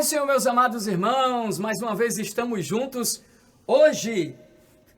paz, Senhor, meus amados irmãos, mais uma vez estamos juntos hoje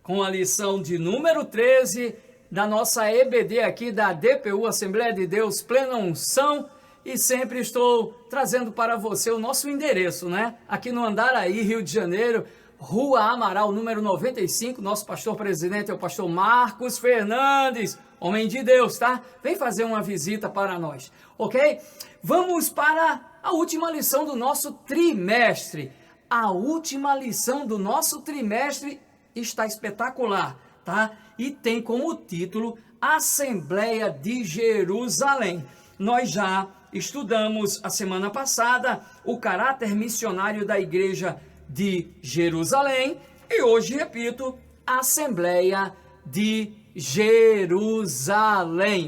com a lição de número 13 da nossa EBD aqui da DPU, Assembleia de Deus Plena Unção, e sempre estou trazendo para você o nosso endereço, né? Aqui no Andaraí, Rio de Janeiro, Rua Amaral, número 95, nosso pastor presidente é o pastor Marcos Fernandes, homem de Deus, tá? Vem fazer uma visita para nós, ok? Vamos para a última lição do nosso trimestre. A última lição do nosso trimestre está espetacular, tá? E tem como título Assembleia de Jerusalém. Nós já estudamos a semana passada o caráter missionário da igreja de Jerusalém e hoje, repito, Assembleia de Jerusalém,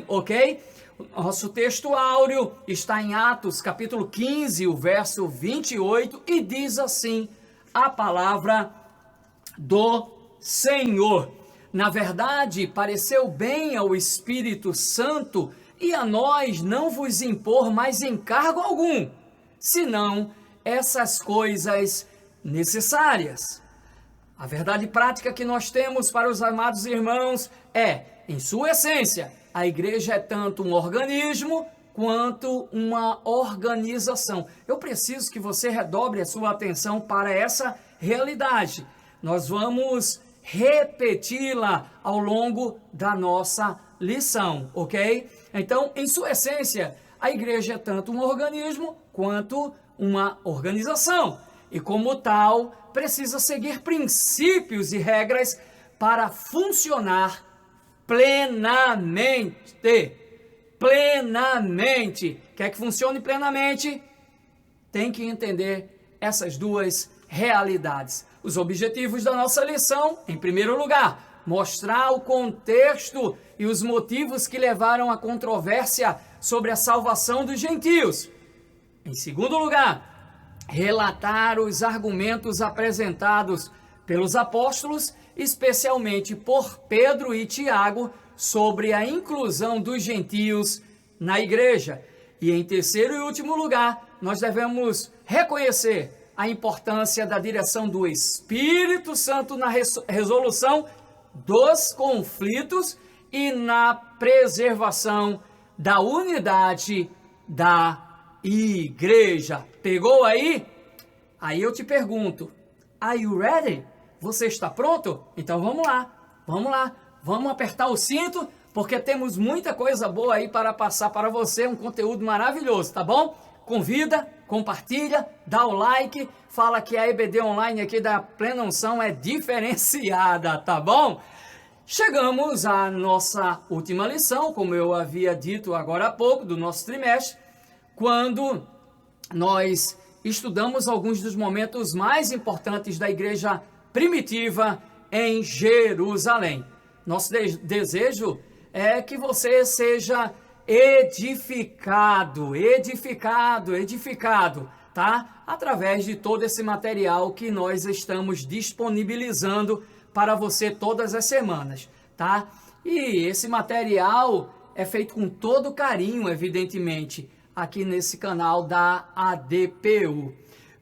ok? O nosso texto áureo está em Atos, capítulo 15, o verso 28, e diz assim a palavra do Senhor. Na verdade, pareceu bem ao Espírito Santo e a nós não vos impor mais encargo algum, senão essas coisas necessárias. A verdade prática que nós temos para os amados irmãos é, em sua essência, a igreja é tanto um organismo quanto uma organização. Eu preciso que você redobre a sua atenção para essa realidade. Nós vamos repeti-la ao longo da nossa lição, ok? Então, em sua essência, a igreja é tanto um organismo quanto uma organização. E como tal, precisa seguir princípios e regras para funcionar plenamente. Quer que funcione plenamente? Tem que entender essas duas realidades. Os objetivos da nossa lição, em primeiro lugar, mostrar o contexto e os motivos que levaram à controvérsia sobre a salvação dos gentios. Em segundo lugar, relatar os argumentos apresentados pelos apóstolos, especialmente por Pedro e Tiago, sobre a inclusão dos gentios na igreja. E em terceiro e último lugar, nós devemos reconhecer a importância da direção do Espírito Santo na resolução dos conflitos e na preservação da unidade da igreja. Pegou aí? Aí eu te pergunto, are you ready? Você está pronto? Então vamos lá, vamos apertar o cinto, porque temos muita coisa boa aí para passar para você, um conteúdo maravilhoso, tá bom? Convida, compartilha, dá o like, fala que a EBD Online aqui da Plena Unção é diferenciada, tá bom? Chegamos à nossa última lição, como eu havia dito agora há pouco, do nosso trimestre, quando nós estudamos alguns dos momentos mais importantes da igreja primitiva em Jerusalém. Nosso desejo é que você seja edificado, tá? Através de todo esse material que nós estamos disponibilizando para você todas as semanas, tá? E esse material é feito com todo carinho, evidentemente, aqui nesse canal da ADPU.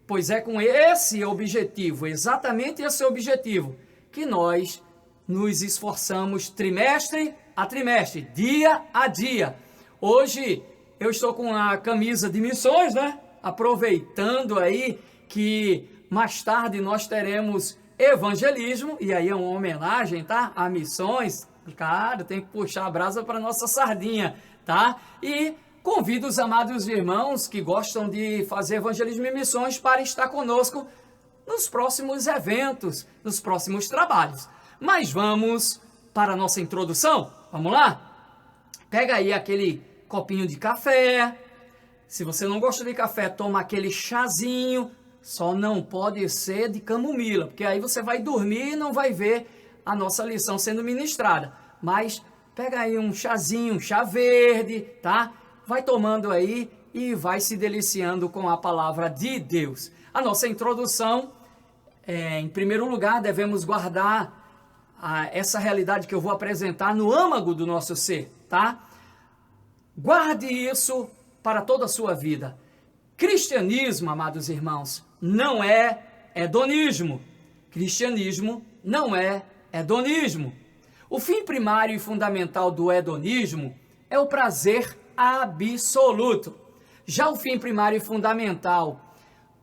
Pois é com esse objetivo, exatamente esse objetivo, que nós nos esforçamos trimestre a trimestre, dia a dia. Hoje eu estou com a camisa de missões, né? Aproveitando aí que mais tarde nós teremos evangelismo, e aí é uma homenagem, tá? A missões, claro, tem que puxar a brasa para nossa sardinha, tá? E convido os amados irmãos que gostam de fazer evangelismo e missões para estar conosco nos próximos eventos, nos próximos trabalhos. Mas vamos para a nossa introdução? Vamos lá? Pega aí aquele copinho de café. Se você não gosta de café, toma aquele chazinho. Só não pode ser de camomila, porque aí você vai dormir e não vai ver a nossa lição sendo ministrada. Mas pega aí um chazinho, um chá verde, tá? Vai tomando aí e vai se deliciando com a palavra de Deus. A nossa introdução, em primeiro lugar, devemos guardar essa realidade que eu vou apresentar no âmago do nosso ser, tá? Guarde isso para toda a sua vida. Cristianismo, amados irmãos, não é hedonismo. Cristianismo não é hedonismo. O fim primário e fundamental do hedonismo é o prazer absoluto. Já o fim primário e fundamental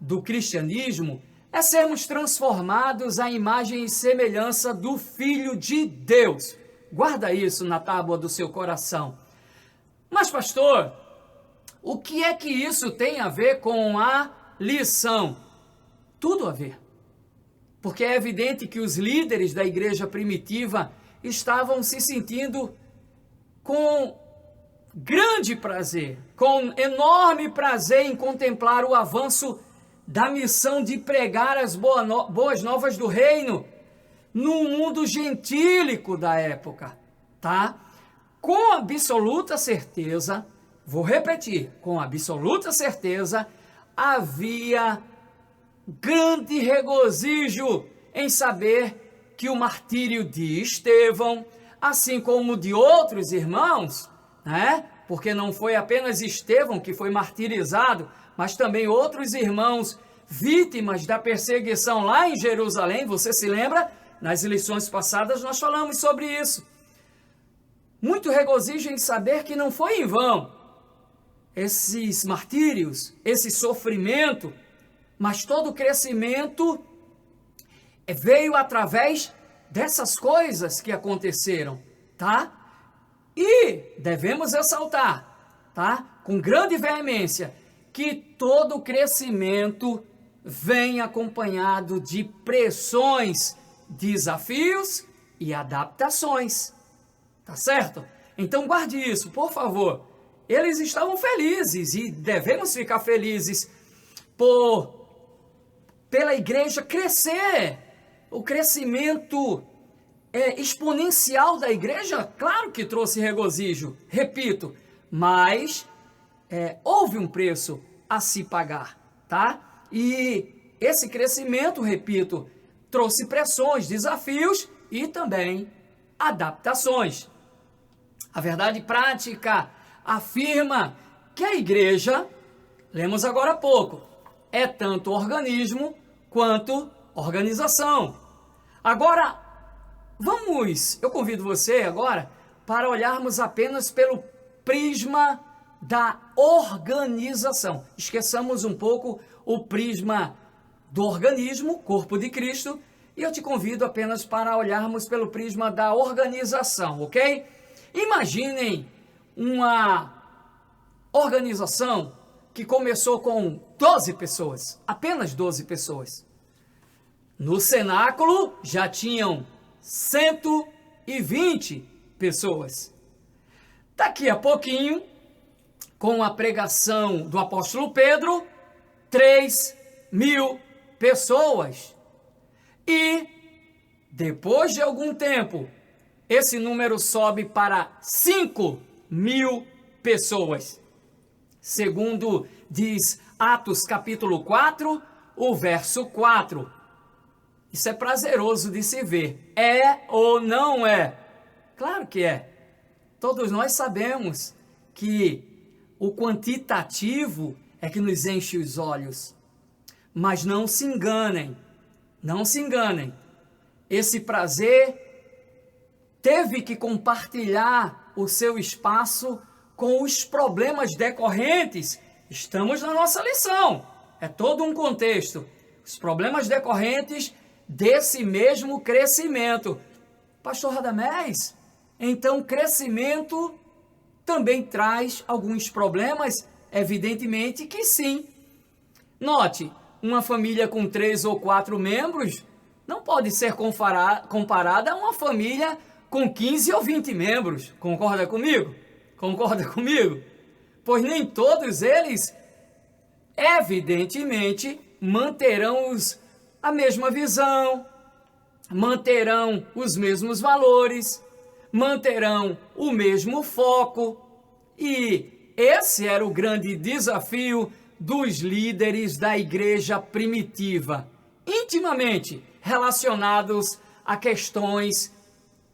do cristianismo é sermos transformados à imagem e semelhança do Filho de Deus. Guarda isso na tábua do seu coração. Mas, pastor, o que é que isso tem a ver com a lição? Tudo a ver. Porque é evidente que os líderes da igreja primitiva estavam se sentindo com grande prazer, com enorme prazer em contemplar o avanço da missão de pregar as boas novas do reino no mundo gentílico da época, tá? Com absoluta certeza, vou repetir, com absoluta certeza, havia grande regozijo em saber que o martírio de Estevão, assim como de outros irmãos, né? Porque não foi apenas Estevão que foi martirizado, mas também outros irmãos vítimas da perseguição lá em Jerusalém. Você se lembra? Nas lições passadas nós falamos sobre isso. Muito regozijo em saber que não foi em vão esses martírios, esse sofrimento, mas todo o crescimento veio através dessas coisas que aconteceram, tá? E devemos ressaltar, tá? Com grande veemência, que todo o crescimento vem acompanhado de pressões, desafios e adaptações, tá certo? Então guarde isso, por favor. Eles estavam felizes e devemos ficar felizes pela igreja crescer. O crescimento exponencial da igreja, claro que trouxe regozijo, repito, mas houve um preço a se pagar, tá? E esse crescimento, repito, trouxe pressões, desafios e também adaptações. A verdade prática afirma que a igreja, lemos agora há pouco, é tanto organismo quanto organização. Agora, eu convido você agora para olharmos apenas pelo prisma da organização. Esqueçamos um pouco o prisma do organismo, corpo de Cristo, e eu te convido apenas para olharmos pelo prisma da organização, ok? Imaginem uma organização que começou com 12 pessoas, apenas 12 pessoas. No cenáculo já tinham 120 pessoas. Daqui a pouquinho, com a pregação do apóstolo Pedro, 3.000 pessoas. E, depois de algum tempo, esse número sobe para 5.000 pessoas. Segundo diz Atos capítulo 4, o verso 4. Isso é prazeroso de se ver. É ou não é? Claro que é. Todos nós sabemos que o quantitativo é que nos enche os olhos. Mas não se enganem. Não se enganem. Esse prazer teve que compartilhar o seu espaço com os problemas decorrentes. Estamos na nossa lição. É todo um contexto. Os problemas decorrentes desse mesmo crescimento. Pastor Radamés, então crescimento também traz alguns problemas? Evidentemente que sim. Note, uma família com 3 ou 4 membros não pode ser comparada a uma família com 15 ou 20 membros. Concorda comigo? Concorda comigo? Pois nem todos eles, evidentemente, manterão a mesma visão, manterão os mesmos valores, manterão o mesmo foco. E esse era o grande desafio dos líderes da igreja primitiva, intimamente relacionados a questões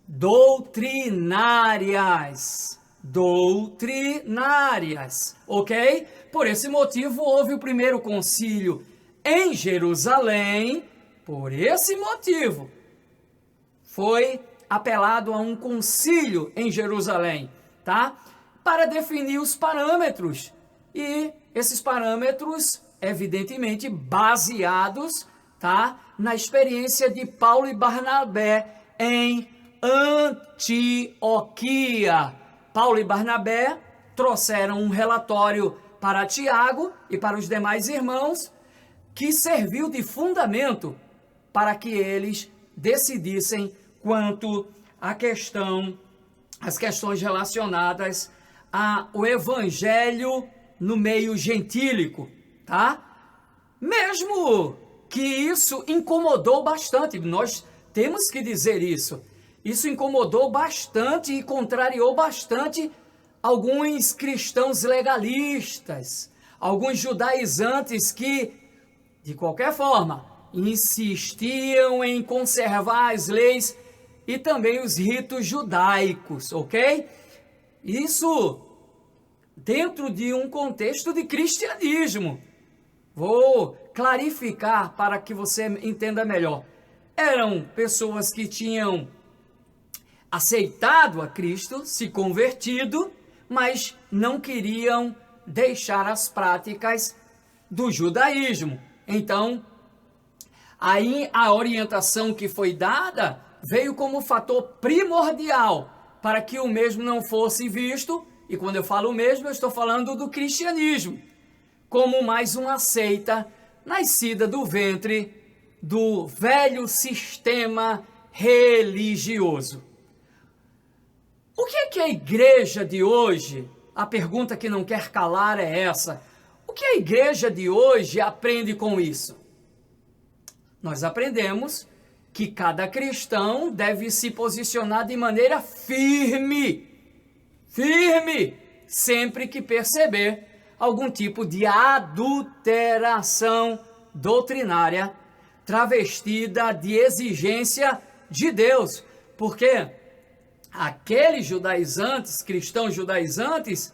doutrinárias, ok? Por esse motivo houve o primeiro concílio em Jerusalém, por esse motivo, foi apelado a um concílio em Jerusalém, tá? Para definir os parâmetros. E esses parâmetros, evidentemente, baseados, tá? Na experiência de Paulo e Barnabé em Antioquia. Paulo e Barnabé trouxeram um relatório para Tiago e para os demais irmãos, que serviu de fundamento para que eles decidissem quanto às questões relacionadas ao evangelho no meio gentílico, tá? Mesmo que isso incomodou bastante, nós temos que dizer isso. Isso incomodou bastante e contrariou bastante alguns cristãos legalistas, alguns judaizantes que, de qualquer forma, insistiam em conservar as leis e também os ritos judaicos, ok? Isso dentro de um contexto de cristianismo. Vou clarificar para que você entenda melhor. Eram pessoas que tinham aceitado a Cristo, se convertido, mas não queriam deixar as práticas do judaísmo. Então, aí a orientação que foi dada veio como fator primordial para que o mesmo não fosse visto, e quando eu falo o mesmo, eu estou falando do cristianismo, como mais uma seita nascida do ventre do velho sistema religioso. O que é que a igreja de hoje, a pergunta que não quer calar é essa, o que a igreja de hoje aprende com isso? Nós aprendemos que cada cristão deve se posicionar de maneira firme, sempre que perceber algum tipo de adulteração doutrinária travestida de exigência de Deus, porque aqueles judaizantes, cristãos judaizantes,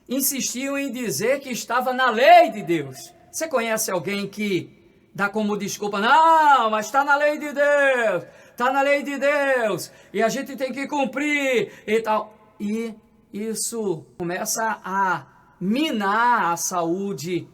insistiam em dizer que estava na lei de Deus. Você conhece alguém que dá como desculpa, não, mas está na lei de Deus, está na lei de Deus, e a gente tem que cumprir e tal. E isso começa a minar a saúde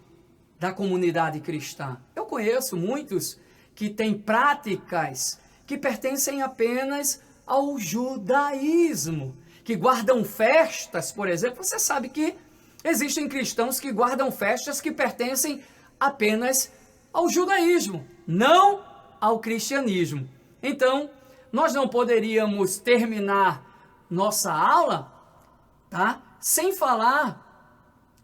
da comunidade cristã. Eu conheço muitos que têm práticas que pertencem apenas ao judaísmo, que guardam festas, por exemplo. Você sabe que existem cristãos que guardam festas que pertencem apenas ao judaísmo, não ao cristianismo. Então, nós não poderíamos terminar nossa aula, tá, sem falar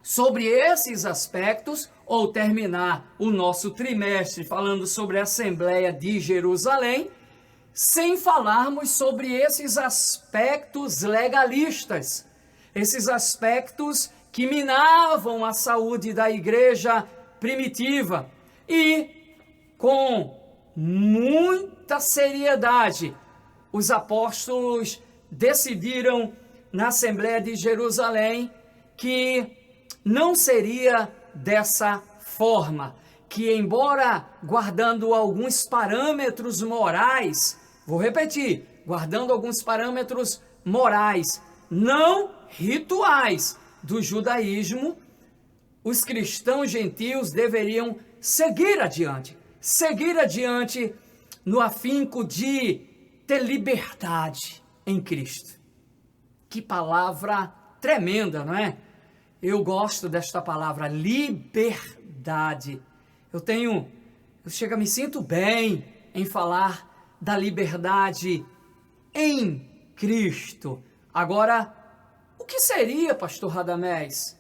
sobre esses aspectos, ou terminar o nosso trimestre falando sobre a Assembleia de Jerusalém, sem falarmos sobre esses aspectos legalistas, esses aspectos que minavam a saúde da igreja primitiva. E, com muita seriedade, os apóstolos decidiram na Assembleia de Jerusalém que não seria dessa forma, que embora guardando alguns parâmetros morais, vou repetir, guardando alguns parâmetros morais, não rituais do judaísmo, os cristãos gentios deveriam seguir adiante no afinco de ter liberdade em Cristo. Que palavra tremenda, não é? Eu gosto desta palavra, liberdade. Eu me sinto bem em falar da liberdade em Cristo. Agora, o que seria, pastor Radamés?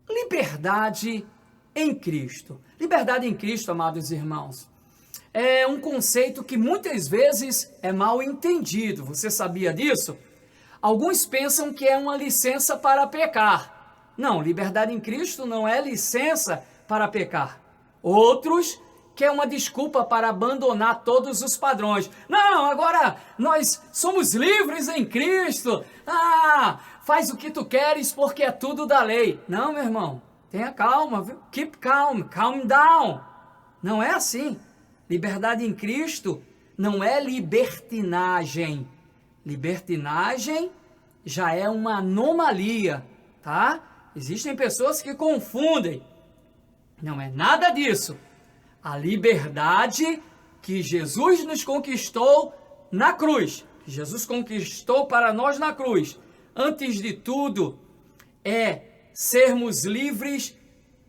Liberdade em Cristo. Liberdade em Cristo, amados irmãos, é um conceito que muitas vezes é mal entendido. Você sabia disso? Alguns pensam que é uma licença para pecar. Não, liberdade em Cristo não é licença para pecar. Outros que é uma desculpa para abandonar todos os padrões. Não, agora nós somos livres em Cristo. Faz o que tu queres porque é tudo da lei. Não, meu irmão, tenha calma, viu? Keep calm, calm down. Não é assim. Liberdade em Cristo não é libertinagem. Libertinagem já é uma anomalia, tá? Existem pessoas que confundem. Não é nada disso. A liberdade que Jesus nos conquistou na cruz, que Jesus conquistou para nós na cruz, antes de tudo, é sermos livres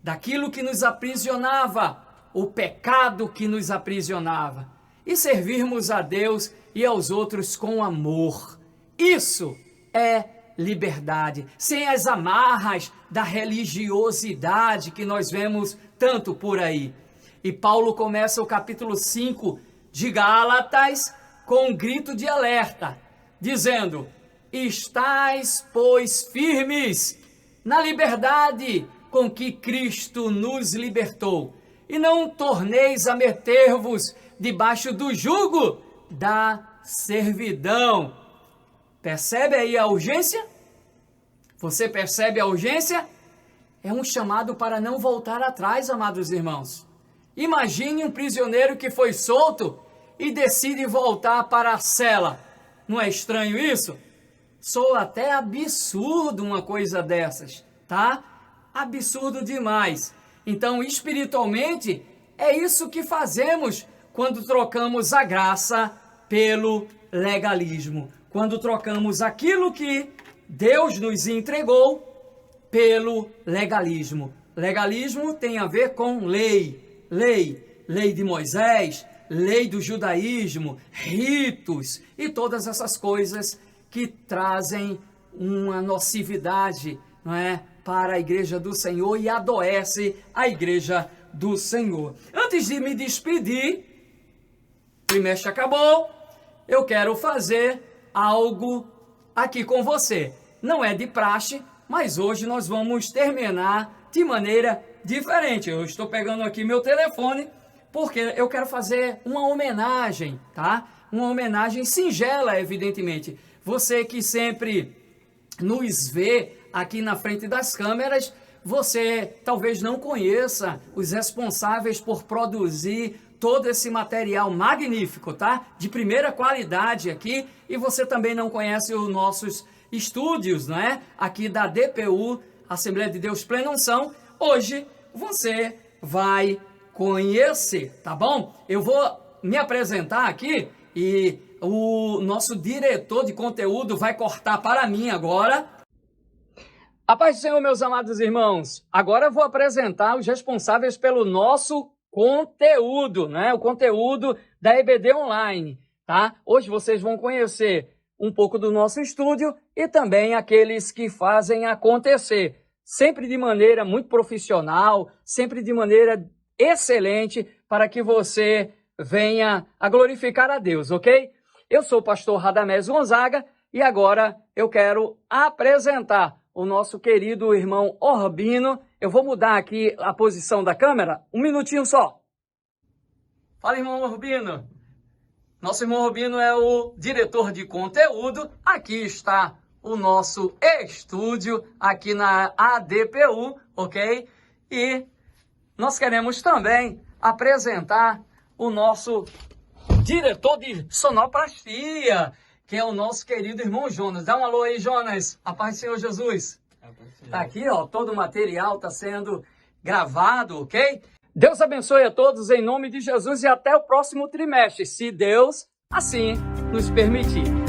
daquilo que nos aprisionava, o pecado que nos aprisionava, e servirmos a Deus e aos outros com amor. Isso é liberdade, sem as amarras da religiosidade que nós vemos tanto por aí. E Paulo começa o capítulo 5 de Gálatas com um grito de alerta, dizendo: estais, pois, firmes na liberdade com que Cristo nos libertou, e não torneis a meter-vos debaixo do jugo da servidão. Percebe aí a urgência? Você percebe a urgência? É um chamado para não voltar atrás, amados irmãos. Imagine um prisioneiro que foi solto e decide voltar para a cela. Não é estranho isso? Soa até absurdo uma coisa dessas, tá? Absurdo demais. Então, espiritualmente, é isso que fazemos quando trocamos a graça pelo legalismo. Quando trocamos aquilo que Deus nos entregou pelo legalismo. Legalismo tem a ver com lei de Moisés, lei do judaísmo, ritos e todas essas coisas que trazem uma nocividade, não é, para a igreja do Senhor e adoece a igreja do Senhor. Antes de me despedir, o trimestre acabou, eu quero fazer algo aqui com você. Não é de praxe, mas hoje nós vamos terminar de maneira diferente. Eu estou pegando aqui meu telefone porque eu quero fazer uma homenagem, tá? Uma homenagem singela, evidentemente. Você que sempre nos vê aqui na frente das câmeras, você talvez não conheça os responsáveis por produzir todo esse material magnífico, tá? De primeira qualidade aqui, e você também não conhece os nossos estúdios, não é? Aqui da DPU, Assembleia de Deus Plena Unção. Hoje você vai conhecer, tá bom? Eu vou me apresentar aqui e o nosso diretor de conteúdo vai cortar para mim agora. A paz do Senhor, meus amados irmãos. Agora eu vou apresentar os responsáveis pelo nosso conteúdo, né? O conteúdo da EBD Online, tá? Hoje vocês vão conhecer um pouco do nosso estúdio e também aqueles que fazem acontecer, sempre de maneira muito profissional, sempre de maneira excelente, para que você venha a glorificar a Deus, ok? Eu sou o pastor Radamés Gonzaga e agora eu quero apresentar o nosso querido irmão Orbino. Eu vou mudar aqui a posição da câmera, um minutinho só. Fala, irmão Orbino. Nosso irmão Orbino é o diretor de conteúdo. Aqui está o nosso estúdio, aqui na ADPU, ok? E nós queremos também apresentar o nosso diretor de sonoplastia, que é o nosso querido irmão Jonas. Dá um alô aí, Jonas. A paz do Senhor Jesus. Tá aqui, ó, todo o material está sendo gravado, ok? Deus abençoe a todos em nome de Jesus e até o próximo trimestre, se Deus assim nos permitir.